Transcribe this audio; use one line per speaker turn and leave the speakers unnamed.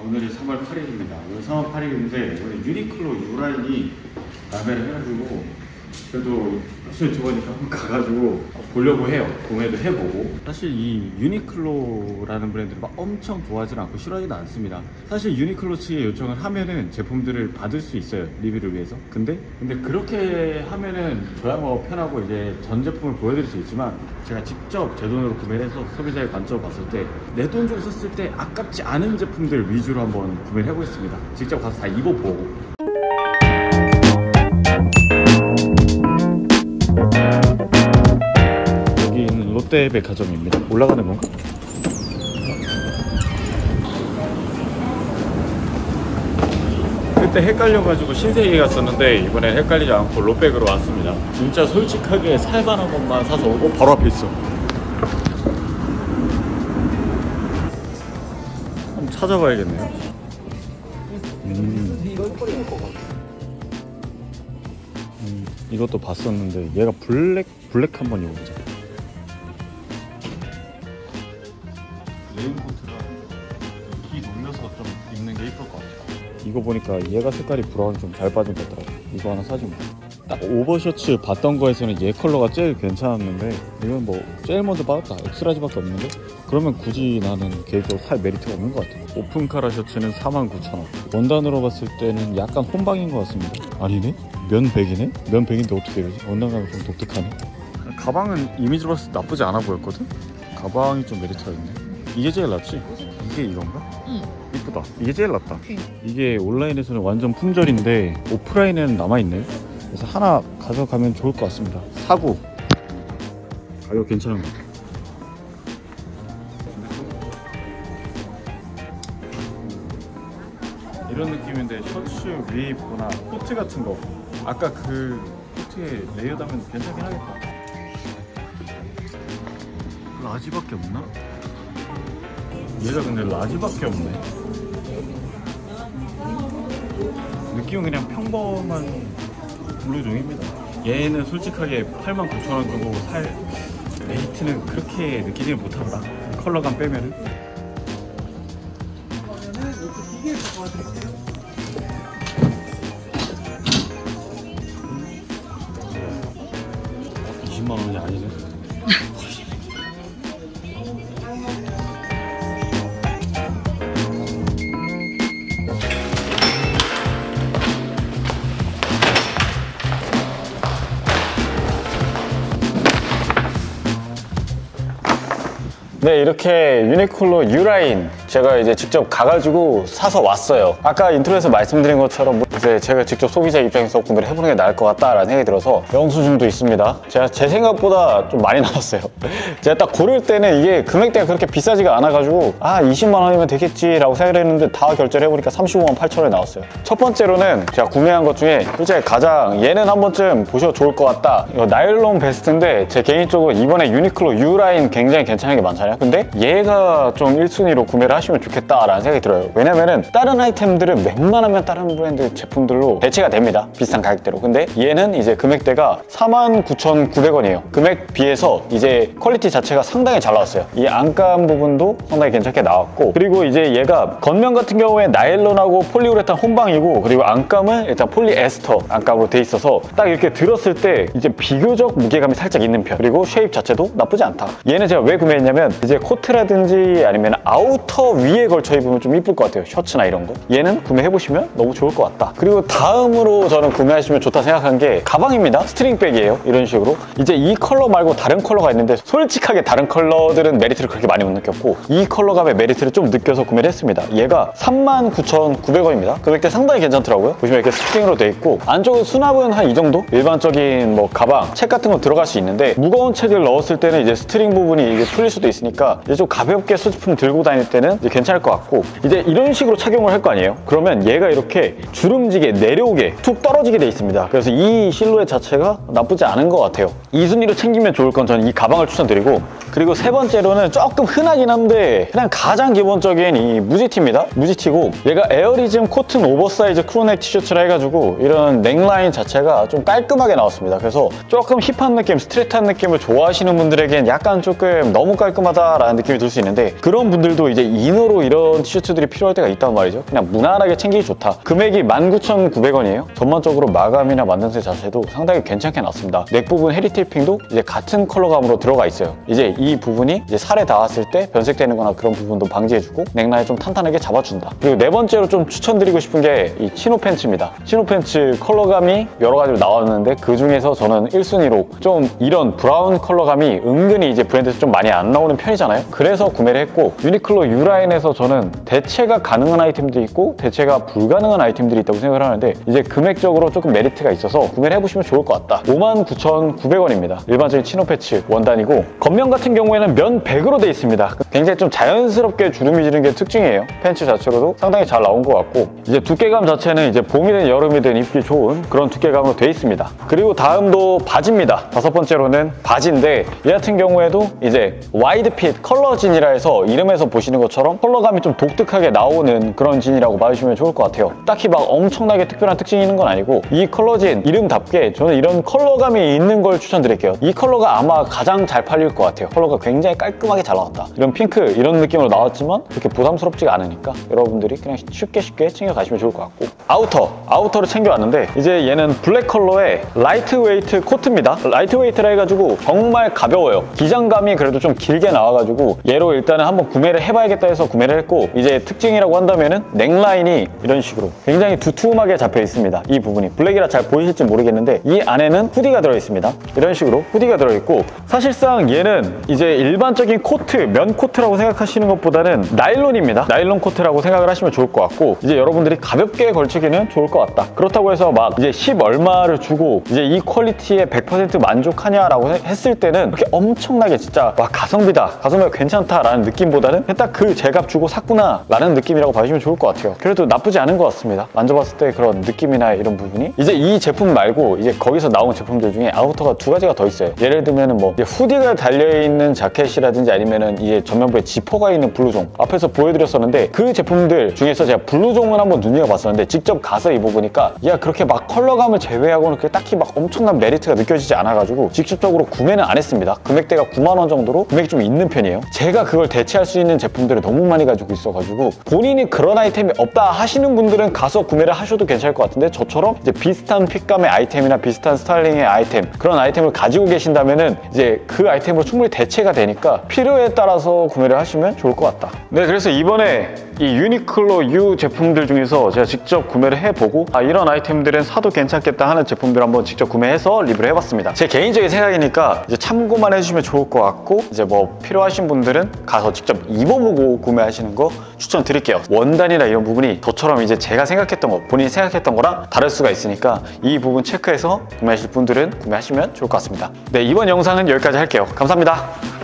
오늘이 3월 8일입니다. 오늘 3월 8일인데 오늘 유니클로 U라인이 라벨을 해가지고 그래도 사실 좋으니까 한번 가가지고 보려고 해요. 구매도 해보고. 사실 이 유니클로라는 브랜드를 막 엄청 좋아하지는 않고 싫어하지는 않습니다. 사실 유니클로 측에 요청을 하면은 제품들을 받을 수 있어요, 리뷰를 위해서. 근데 그렇게 하면은 저야 뭐 편하고 이제 전 제품을 보여드릴 수 있지만, 제가 직접 제 돈으로 구매를 해서 소비자의 관점으로 봤을 때 내 돈 주고 썼을 때 아깝지 않은 제품들 위주로 한번 구매를 해보겠습니다. 직접 가서 다 입어보고. 여기는 롯데백화점입니다. 올라가는 건가? 그때 헷갈려가지고 신세계 갔었는데 이번엔 헷갈리지 않고 롯백으로 왔습니다. 진짜 솔직하게 살만한 것만 사서 오고 바로 앞에 있어. 한번 찾아봐야겠네요. 이것도 봤었는데 얘가 블랙 한번 입어보자. 레인코트가 이 놀려서 좀 입는 게 이쁠 것 같아. 이거 보니까 얘가 색깔이 브라운 좀 잘 빠진 것 같더라고. 이거 하나 사지 뭐. 딱 오버셔츠 봤던 거에서는 얘 컬러가 제일 괜찮았는데 이건 뭐 제일 먼저 받았다. 엑스라지밖에 없는데? 그러면 굳이 나는 개인적으로 살 메리트가 없는 것 같아. 오픈 카라 셔츠는 49,000원. 원단으로 봤을 때는 약간 혼방인 것 같습니다. 아니네? 면 100이네? 면 100인데 어떻게 이러지? 원단감이 좀 독특하네. 가방은 이미지로 봤을 때 나쁘지 않아 보였거든? 가방이 좀 메리트가 있네. 이게 제일 낫지? 이게 이건가?
응.
이쁘다. 이게 제일 낫다. 이게 온라인에서는 완전 품절인데 오프라인에는 남아있네요. 그래서 하나 가져가면 좋을 것 같습니다. 사구. 가격 괜찮은 거. 이런 느낌인데 셔츠 위에 입거나 코트 같은 거, 아까 그 코트에 레이어드하면 괜찮긴 하겠다. 라지밖에 없나? 얘가 근데 라지밖에 없네. 느낌은 그냥 평범한 블루종입니다. 얘는 솔직하게 89,000원 주고 살 레이트는 그렇게 느끼지 못한다. 컬러감 빼면은. 이게 20만 원이 아니네. 네, 이렇게 유니클로 U라인 제가 이제 직접 가가지고 사서 왔어요. 아까 인트로에서 말씀드린 것처럼 이제 제가 직접 소비자 입장에서 구매를 해보는 게 나을 것 같다라는 생각이 들어서 영수증도 있습니다. 제가 제 생각보다 좀 많이 나왔어요. 제가 딱 고를 때는 이게 금액대가 그렇게 비싸지가 않아가지고 20만 원이면 되겠지라고 생각을 했는데 다 결제를 해보니까 35만 8천 원이 나왔어요. 첫 번째로는 제가 구매한 것 중에 솔직히 가장 얘는 한 번쯤 보셔도 좋을 것 같다. 이거 나일론 베스트인데 제 개인적으로 이번에 유니클로 U라인 굉장히 괜찮은 게 많잖아요. 근데 얘가 좀 1순위로 구매를 하시면 좋겠다라는 생각이 들어요. 왜냐면은 다른 아이템들은 웬만하면 다른 브랜드 제품들로 대체가 됩니다. 비슷한 가격대로. 근데 얘는 이제 금액대가 49,900원이에요. 금액 비해서 이제 퀄리티 자체가 상당히 잘 나왔어요. 이 안감 부분도 상당히 괜찮게 나왔고, 그리고 이제 얘가 겉면 같은 경우에 나일론하고 폴리우레탄 혼방이고, 그리고 안감은 일단 폴리에스터 안감으로 돼 있어서 딱 이렇게 들었을 때 이제 비교적 무게감이 살짝 있는 편. 그리고 쉐입 자체도 나쁘지 않다. 얘는 제가 왜 구매했냐면 이제 코트라든지 아니면 아우터 위에 걸쳐 입으면 좀 이쁠 것 같아요. 셔츠나 이런 거. 얘는 구매해보시면 너무 좋을 것 같다. 그리고 다음으로 저는 구매하시면 좋다 생각한 게 가방입니다. 스트링백이에요. 이런 식으로. 이제 이 컬러 말고 다른 컬러가 있는데 솔직하게 다른 컬러들은 메리트를 그렇게 많이 못 느꼈고 이 컬러감의 메리트를 좀 느껴서 구매를 했습니다. 얘가 39,900원입니다. 금액대 상당히 괜찮더라고요. 보시면 이렇게 스트링으로 돼 있고 안쪽은 수납은 한 이 정도? 일반적인 뭐 가방, 책 같은 거 들어갈 수 있는데 무거운 책을 넣었을 때는 이제 스트링 부분이 이게 풀릴 수도 있으니까 이제 좀 가볍게 수집품 들고 다닐 때는 이제 괜찮을 것 같고, 이제 이런 식으로 착용을 할 거 아니에요? 그러면 얘가 이렇게 주름지게 내려오게 툭 떨어지게 돼 있습니다. 그래서 이 실루엣 자체가 나쁘지 않은 것 같아요. 이 순위로 챙기면 좋을 건 저는 이 가방을 추천드리고, 그리고 세 번째로는 조금 흔하긴 한데 그냥 가장 기본적인 이 무지티입니다. 무지티고 얘가 에어리즘 코튼 오버사이즈 크루넥 티셔츠라 해가지고 이런 넥라인 자체가 좀 깔끔하게 나왔습니다. 그래서 조금 힙한 느낌, 스트레이트한 느낌을 좋아하시는 분들에겐 약간 조금 너무 깔끔하다라는 느낌이 들 수 있는데, 그런 분들도 이제 이 이너로 이런 티셔츠들이 필요할 때가 있단 말이죠. 그냥 무난하게 챙기기 좋다. 금액이 19,900원이에요. 전반적으로 마감이나 만듦새 자체도 상당히 괜찮게 나왔습니다. 넥 부분 헤리 테이핑도 이제 같은 컬러감으로 들어가 있어요. 이제 이 부분이 이제 살에 닿았을 때 변색되는 거나 그런 부분도 방지해주고 넥라인 좀 탄탄하게 잡아준다. 그리고 네 번째로 좀 추천드리고 싶은 게 이 치노 팬츠입니다. 치노 팬츠 컬러감이 여러 가지로 나왔는데 그 중에서 저는 1순위로 좀 이런 브라운 컬러감이 은근히 이제 브랜드에서 좀 많이 안 나오는 편이잖아요. 그래서 구매를 했고, 유니클로 U라인에서 저는 대체가 가능한 아이템도 있고 대체가 불가능한 아이템들이 있다고 생각을 하는데, 이제 금액적으로 조금 메리트가 있어서 구매를 해보시면 좋을 것 같다. 59,900원입니다. 일반적인 치노 팬츠 원단이고, 겉면 같은 경우에는 면 100으로 돼 있습니다. 굉장히 좀 자연스럽게 주름이 지는 게 특징이에요. 팬츠 자체로도 상당히 잘 나온 것 같고, 이제 두께감 자체는 이제 봄이든 여름이든 입기 좋은 그런 두께감으로 돼 있습니다. 그리고 다음도 바지입니다. 다섯 번째로는 바지인데, 얘 같은 경우에도 이제 와이드핏 컬러진이라 해서 이름에서 보시는 것처럼 컬러감이 좀 독특하게 나오는 그런 진이라고 봐주시면 좋을 것 같아요. 딱히 막 엄청나게 특별한 특징이 있는 건 아니고, 이 컬러진 이름답게 저는 이런 컬러감이 있는 걸 추천드릴게요. 이 컬러가 아마 가장 잘 팔릴 것 같아요. 컬러가 굉장히 깔끔하게 잘 나왔다. 이런 핑크 이런 느낌으로 나왔지만 그렇게 부담스럽지가 않으니까 여러분들이 그냥 쉽게 챙겨가시면 좋을 것 같고, 아우터를 챙겨왔는데, 이제 얘는 블랙 컬러의 라이트웨이트 코트입니다. 라이트웨이트라 해가지고 정말 가벼워요. 기장감이 그래도 좀 길게 나와가지고 얘로 일단은 한번 구매를 해봐야겠다 해서 구매를 했고, 이제 특징이라고 한다면은 넥라인이 이런 식으로 굉장히 두툼하게 잡혀 있습니다. 이 부분이 블랙이라 잘 보이실지 모르겠는데, 이 안에는 후디가 들어있습니다. 이런 식으로 후디가 들어있고, 사실상 얘는 이제 일반적인 코트, 면 코트라고 생각하시는 것보다는 나일론입니다. 나일론 코트라고 생각을 하시면 좋을 것 같고, 이제 여러분들이 가볍게 걸치기는 좋을 것 같다. 그렇다고 해서 막 이제 10 얼마를 주고 이제 이 퀄리티에 100% 만족하냐라고 했을 때는 그렇게 엄청나게 진짜 와 가성비다, 가성비가 괜찮다라는 느낌보다는 그냥 딱 그 제값 주고 샀구나 라는 느낌이라고 봐주시면 좋을 것 같아요. 그래도 나쁘지 않은 것 같습니다. 만져봤을 때 그런 느낌이나 이런 부분이. 이제 이 제품 말고 이제 거기서 나온 제품들 중에 아우터가 두 가지가 더 있어요. 예를 들면은 뭐 이제 후디가 달려있는 자켓이라든지 아니면은 이제 전면부에 지퍼가 있는 블루종, 앞에서 보여드렸었는데 그 제품들 중에서 제가 블루종을 한번 눈여겨봤었는데, 직접 가서 입어보니까 야 그렇게 막 컬러감을 제외하고는 그렇게 딱히 막 엄청난 메리트가 느껴지지 않아가지고 직접적으로 구매는 안 했습니다. 금액대가 9만 원 정도로 금액이 좀 있는 편이에요. 제가 그걸 대체할 수 있는 제품들을 너무 많이 가지고 있어가지고, 본인이 그런 아이템이 없다 하시는 분들은 가서 구매를 하셔도 괜찮을 것 같은데, 저처럼 이제 비슷한 핏감의 아이템이나 비슷한 스타일링의 아이템, 그런 아이템을 가지고 계신다면은 이제 그 아이템으로 충분히 대체가 되니까 필요에 따라서 구매를 하시면 좋을 것 같다. 네, 그래서 이번에 이 유니클로 U 제품들 중에서 제가 직접 구매를 해보고 이런 아이템들은 사도 괜찮겠다 하는 제품들 한번 직접 구매해서 리뷰를 해봤습니다. 제 개인적인 생각이니까 이제 참고만 해주시면 좋을 것 같고, 이제 뭐 필요하신 분들은 가서 직접 입어보고 구매하시는 거 추천드릴게요. 원단이나 이런 부분이 저처럼 이제 제가 생각했던 거, 본인이 생각했던 거랑 다를 수가 있으니까 이 부분 체크해서 구매하실 분들은 구매하시면 좋을 것 같습니다. 네, 이번 영상은 여기까지 할게요. 감사합니다.